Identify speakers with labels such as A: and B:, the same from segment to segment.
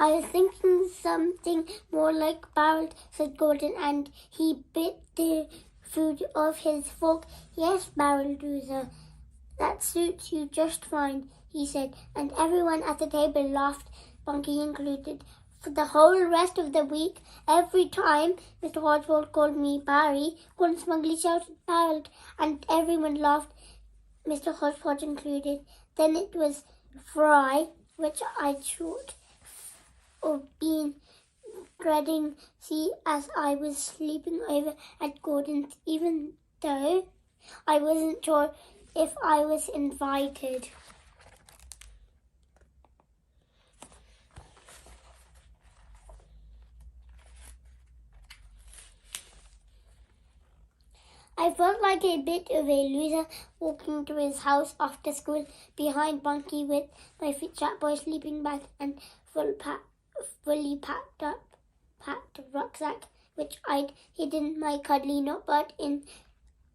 A: I was thinking something more like barreled, said Gordon, and he bit the food off his fork. Yes, barreled loser. That suits you just fine, he said, and everyone at the table laughed, Bunky included. For the whole rest of the week, every time Mr. Hodgepodge called me Barry, Gordon smugly shouted barreled, and everyone laughed, Mr. Hodgepodge included. Then it was Fry, which I thought of being dreading, see, as I was sleeping over at Gordon's, even though I wasn't sure if I was invited. I felt like a bit of a loser walking to his house after school behind Bunky with my fat boy sleeping bag and fully packed rucksack, which I'd hidden my cuddly notepad in.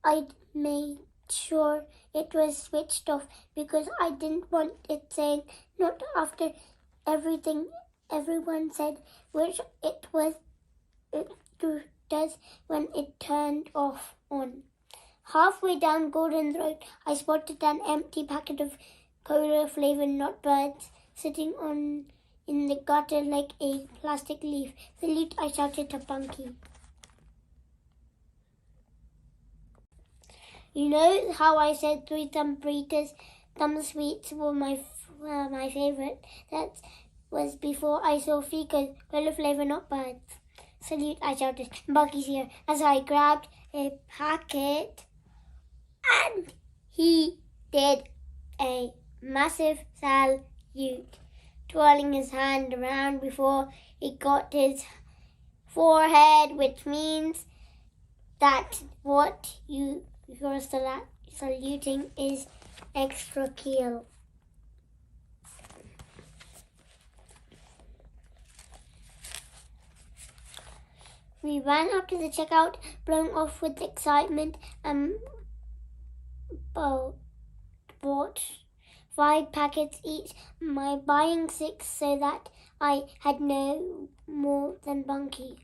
A: I'd made sure it was switched off because I didn't want it saying not after everything everyone said, which it does when it turned off on. Halfway down Gordon's Road, I spotted an empty packet of cola-flavored nutbirds sitting in the gutter like a plastic leaf. Salute, I shouted to Bunky. You know how I said 3 thumb burritos, thumb sweets were my favorite? That was before I saw Fico's cola-flavored nutbirds. Salute, I shouted. Bunky's here as I grabbed a packet, and he did a massive salute, twirling his hand around before he got his forehead, which means that what you're saluting is extra keel. We ran up to the checkout, blown off with excitement, and bought 5 packets each, my buying 6 so that I had no more than Bunky.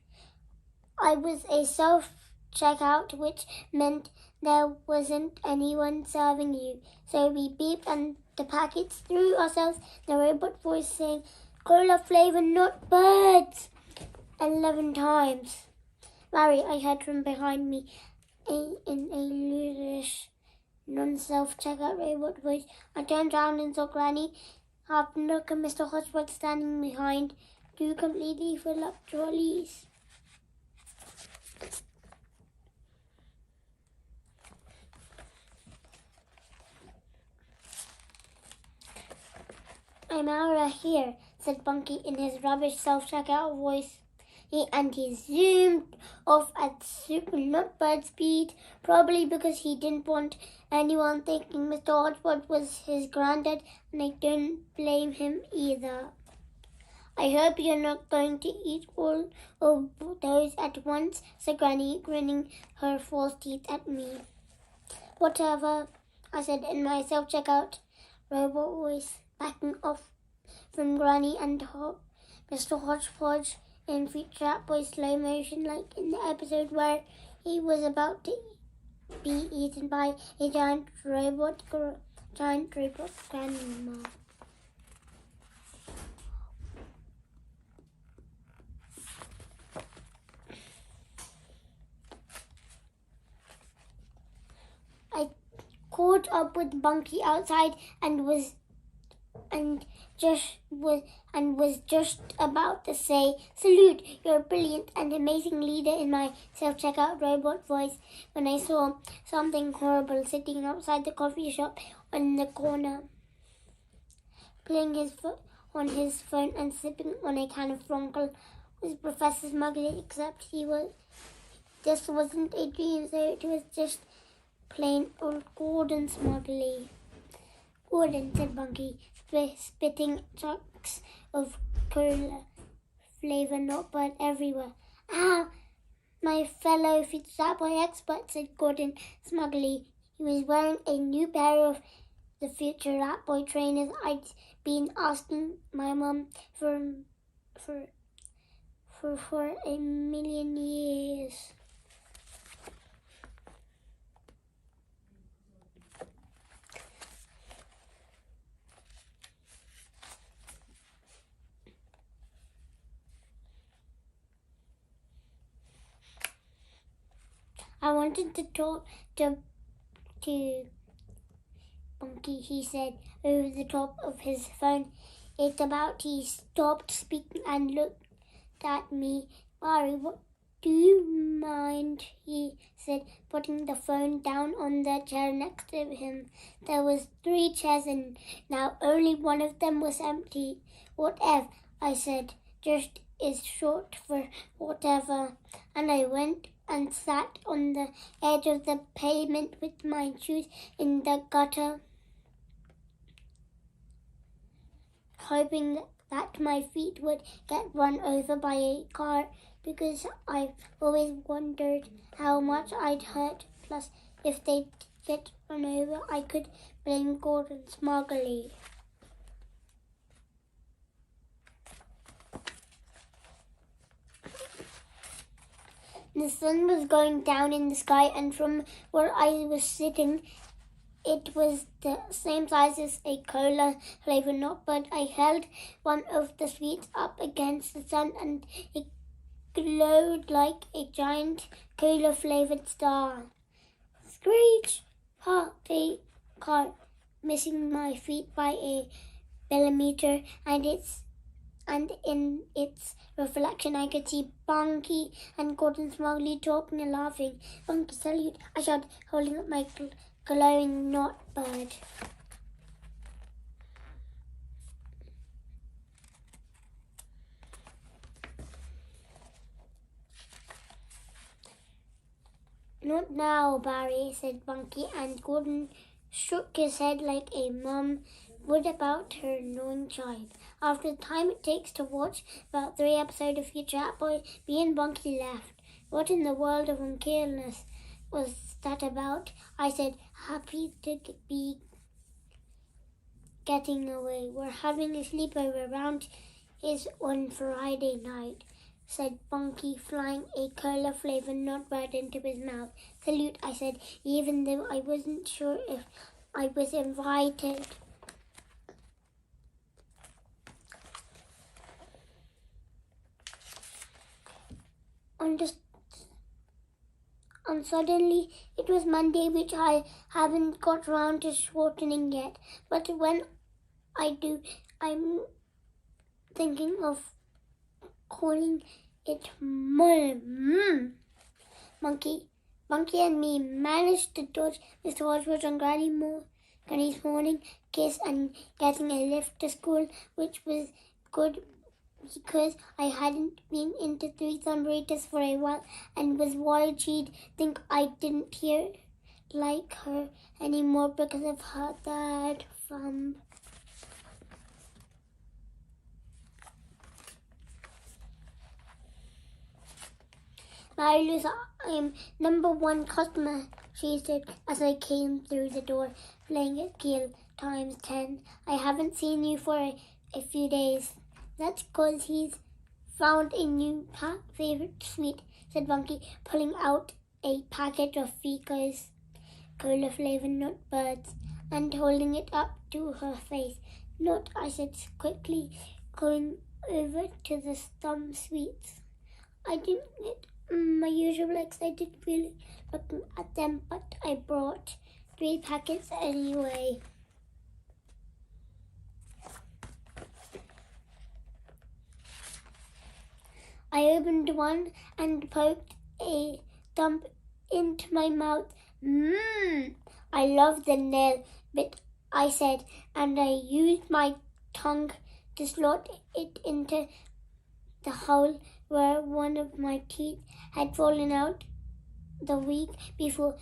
A: I was a self-checkout, which meant there wasn't anyone serving you. So we beeped and the packets threw ourselves, the robot voice saying, cola-flavored nutbirds, 11 times. Larry, I heard from behind me in a loose, non-self-checkout robot voice. I turned around and saw Granny, half look, and Mr. Hodgepodge standing behind 2 completely full-up trolleys. I'm out of here, said Bunky in his rubbish self-checkout voice. He zoomed off at super nutbird speed, probably because he didn't want anyone thinking Mr. Hodgepodge was his granddad, and I don't blame him either. I hope you're not going to eat all of those at once, said Granny, grinning her false teeth at me. Whatever, I said in my self-checkout robot voice, backing off from Granny and Mr. Hodgepodge in feature boy slow motion, like in the episode where he was about to be eaten by a giant robot grandma. I caught up with Bunky outside and was just about to say, salute, you're a brilliant and amazing leader in my self-checkout robot voice, when I saw something horrible sitting outside the coffee shop in the corner, playing on his phone and sipping on a can of Frankel was Professor Smugly, except this wasn't a dream, so it was just plain old Gordon Smugly. Gordon, said Bunky, spitting chunks of cola-flavored nutbird everywhere. Ah, my fellow Fat Boy expert, said Gordon smugly. He was wearing a new pair of the future Rat Boy trainers I'd been asking my mum for a million years. I wanted to talk to Bunky, he said over the top of his phone. It's about he stopped speaking and looked at me. Barry, what do you mind? He said, putting the phone down on the chair next to him. There was 3 chairs and now only one of them was empty. Whatever, I said, just is short for whatever. And I went and sat on the edge of the pavement with my shoes in the gutter, hoping that my feet would get run over by a car, because I've always wondered how much I'd hurt. Plus, if they get run over, I could blame Gordon smugly. The sun was going down in the sky, and from where I was sitting, it was the same size as a cola flavored nut, but I held one of the sweets up against the sun and it glowed like a giant cola flavored star. Screech! Parked car, missing my feet by a millimeter, and in its reflection I could see Bunky and Gordon smugly talking and laughing. Bunky, salute! I shouted, holding up my glowing knot bird. Not now, Barry, said Bunky, and Gordon shook his head like a mum would about her annoying child. After the time it takes to watch about 3 episodes of Future Hat Boy, me and Bunky left. What in the world of uncareness was that about? I said, happy to be getting away. We're having a sleepover around his on Friday night, said Bunky, flying a cola-flavored nut right into his mouth. Salute, I said, even though I wasn't sure if I was invited. And suddenly it was Monday, which I haven't got round to shortening yet. But when I do, I'm thinking of calling it Monkey. Monkey and me managed to dodge Mr. Oswald and Granny's morning kiss and getting a lift to school, which was good because I hadn't been into 3 thumb-readers for a while and was worried she'd think I didn't like her anymore because of her third thumb. Marilu's, I'm #1 customer, she said as I came through the door, playing at Kill times 10. I haven't seen you for a few days. That's because he's found a new favorite sweet, said Bunky, pulling out a packet of Fika's cola-flavored nut birds and holding it up to her face. Nut, I said quickly, going over to the thumb sweets. I didn't get my usual excited feeling looking at them, but I brought 3 packets anyway. I opened one and poked a thumb into my mouth. I love the nail bit, I said, and I used my tongue to slot it into the hole where one of my teeth had fallen out the week before.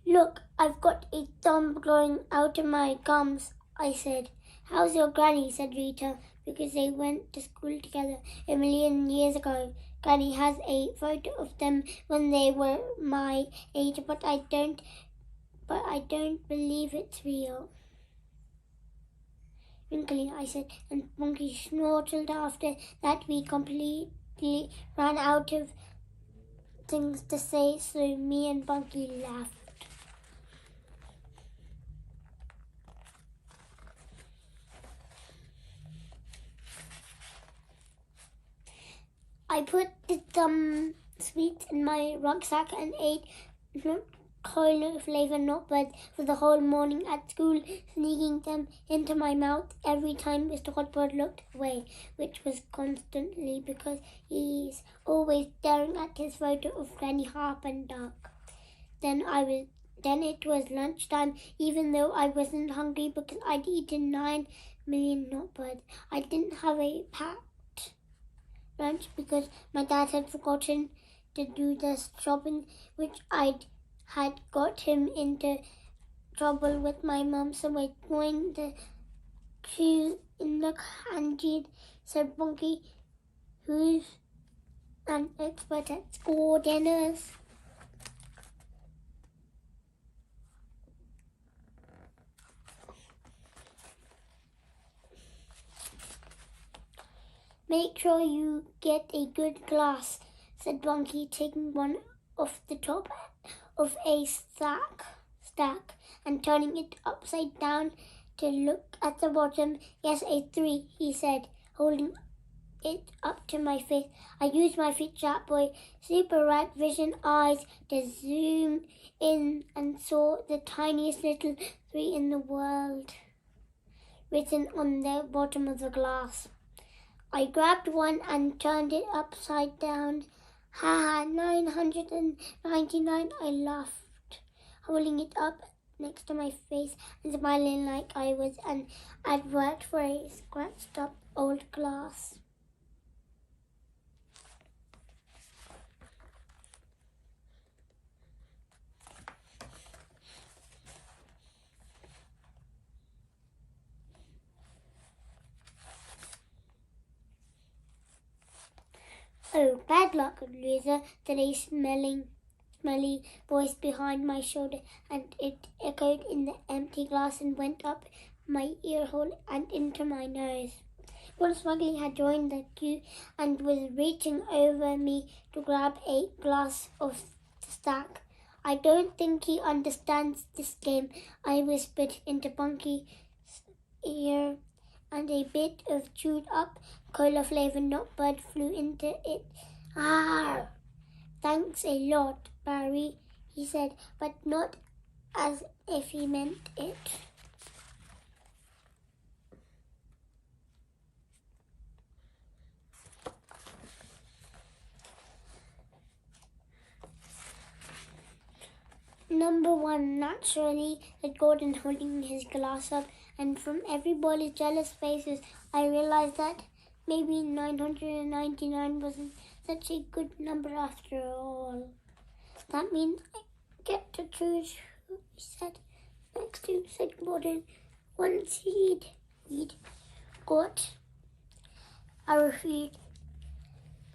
A: Look, I've got a thumb growing out of my gums, I said. How's your granny? Said Rita, because they went to school together a million years ago. Granny has a photo of them when they were my age, but I don't believe it's real. wrinkling, I said, and Bunky snorted. After that, we completely ran out of things to say, so me and Bunky laughed. I put the sweets in my rucksack and ate cola flavor nutbuds for the whole morning at school, sneaking them into my mouth every time Mr. Hotbird looked away, which was constantly because he's always staring at his photo of Granny Harpendog. Then it was lunchtime, even though I wasn't hungry because I'd eaten 9 million nutbuds. I didn't have a packed lunch because my dad had forgotten to do the shopping, which had got him into trouble with my mum, so I joined the queue in the canteen, said Bunky, who's an expert at school dinners. Make sure you get a good glass, said Bunky, taking one off the top of a stack and turning it upside down to look at the bottom. Yes, a 3, he said, holding it up to my face. I used my Fitchat Boy super right vision eyes to zoom in and saw the tiniest little 3 in the world written on the bottom of the glass. I grabbed one and turned it upside down. Ha, 999, I laughed, holding it up next to my face and smiling like I was an advert for a scratched up old glass. Oh, bad luck, loser, said a smelly voice behind my shoulder, and it echoed in the empty glass and went up my ear hole and into my nose. Paul Smugly had joined the queue and was reaching over me to grab a glass of the stack. I don't think he understands this game, I whispered into Bunky's ear, and a bit of chewed up cola-flavored nutbud flew into it. Ah! Thanks a lot, Barry, he said, but not as if he meant it. Number 1, naturally, said Gordon, holding his glass up, and from everybody's jealous faces, I realized that maybe 999 wasn't such a good number after all. That means I get to choose who he said next to, said Gordon. Once he'd got our feet.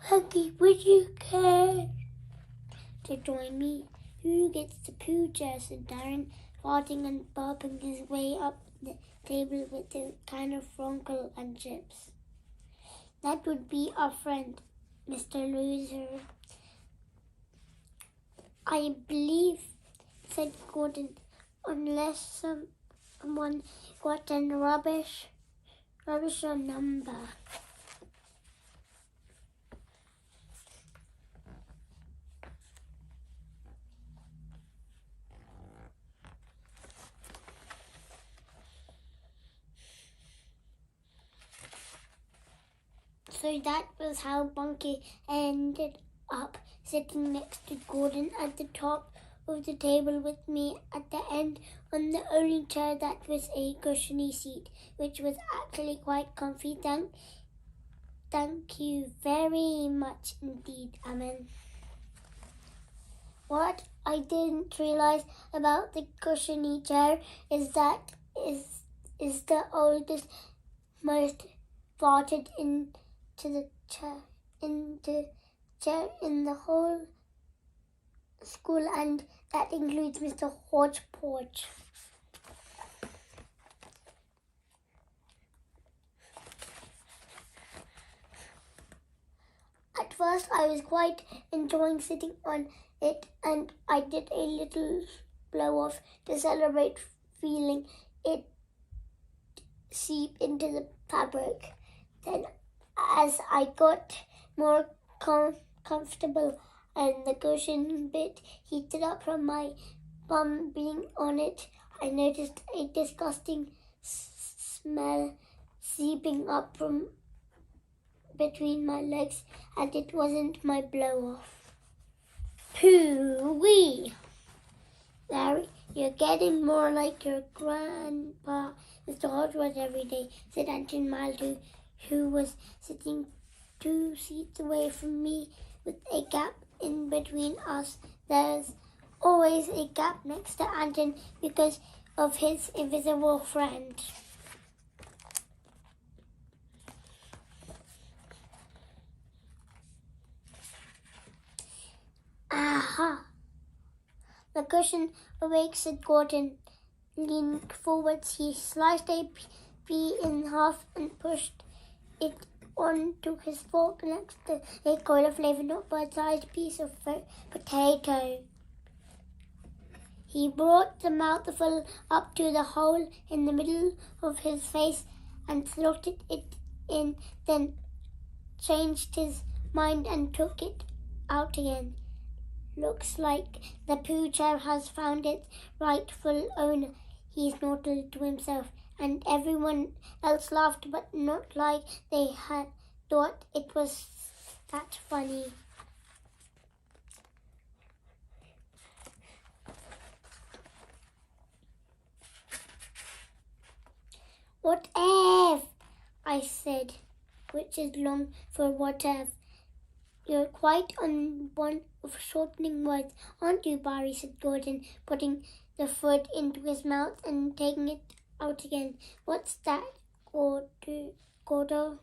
A: Hunky, would you care to join me? Who gets the pooja, said Darren, farting and burping his way up the table with a kind of fronkle and chips. That would be our friend, Mr. Loser. I believe, said Gordon, unless someone got a rubbish number. So that was how Bunky ended up sitting next to Gordon at the top of the table with me at the end on the only chair that was a cushiony seat, which was actually quite comfy. Thank you very much indeed, Amen. What I didn't realize about the cushiony chair is that is the oldest, most farted into the chair in the whole school, and that includes Mr. Hodgepodge. first, I was quite enjoying sitting on it, and I did a little blow-off to celebrate, feeling it seep into the fabric. Then, as I got more comfortable and the cushion bit heated up from my bum being on it, I noticed a disgusting smell seeping up from between my legs, and it wasn't my blow-off. Pooh-wee! Larry, you're getting more like your grandpa, Mr. Hotwood, every day, said Aunt Maldo, who was sitting 2 seats away from me with a gap in between us. There's always a gap next to Anton because of his invisible friend. Aha! The cushion awake, said Gordon. Leaning forwards, he sliced a pea in half and pushed it onto his fork next to a cauliflower nut-sized piece of potato. He brought the mouthful up to the hole in the middle of his face and slotted it in, then changed his mind and took it out again. Looks like the poo chair has found its rightful owner, he snorted to himself, and everyone else laughed, but not like they had thought it was that funny. Whatever, I said, which is long for whatever. You're quite on one of shortening words, aren't you, Barry, said Gordon, putting the foot into his mouth and taking it out again. What's that, Gordo?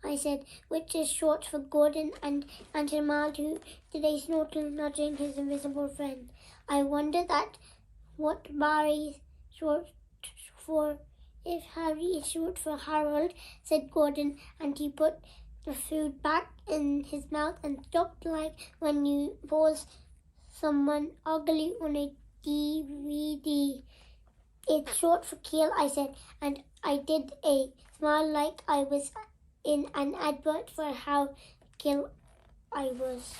A: I said, which is short for Gordon, and Aunt Maldo did a snortle, nudging his invisible friend. I wonder that what Barry short for, if Harry is short for Harold, said Gordon, and he put the food back in his mouth and stopped like when you pause someone ugly on a DVD. It's short for Keel, I said, and I did a smile like I was in an advert for how Keel I was.